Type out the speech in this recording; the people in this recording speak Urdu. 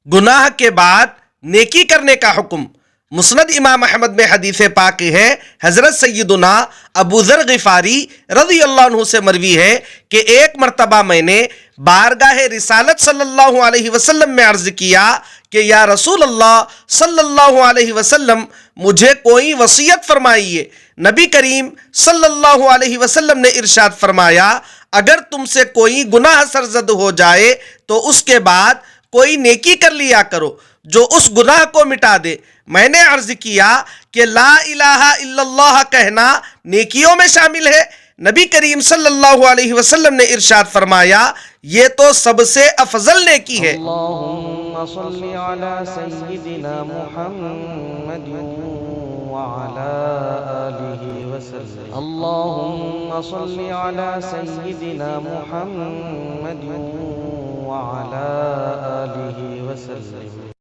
گناہ کے بعد نیکی کرنے کا حکم۔ مسند امام احمد میں حدیث پاک ہے، حضرت سیدنا ابو ذر غفاری رضی اللہ عنہ سے مروی ہے کہ ایک مرتبہ میں نے بارگاہ رسالت صلی اللہ علیہ وسلم میں عرض کیا کہ یا رسول اللہ صلی اللہ علیہ وسلم، مجھے کوئی وصیت فرمائیے۔ نبی کریم صلی اللہ علیہ وسلم نے ارشاد فرمایا، اگر تم سے کوئی گناہ سرزد ہو جائے تو اس کے بعد کوئی نیکی کر لیا کرو جو اس گناہ کو مٹا دے۔ میں نے عرض کیا کہ لا الہ الا اللہ کہنا نیکیوں میں شامل ہے؟ نبی کریم صلی اللہ علیہ وسلم نے ارشاد فرمایا، یہ تو سب سے افضل نیکی ہے۔ اللہم صلی علی سیدنا محمد وعلی آلہ وسلم۔ اللہم صلی علی سیدنا محمد وعلی آلہ وسلم۔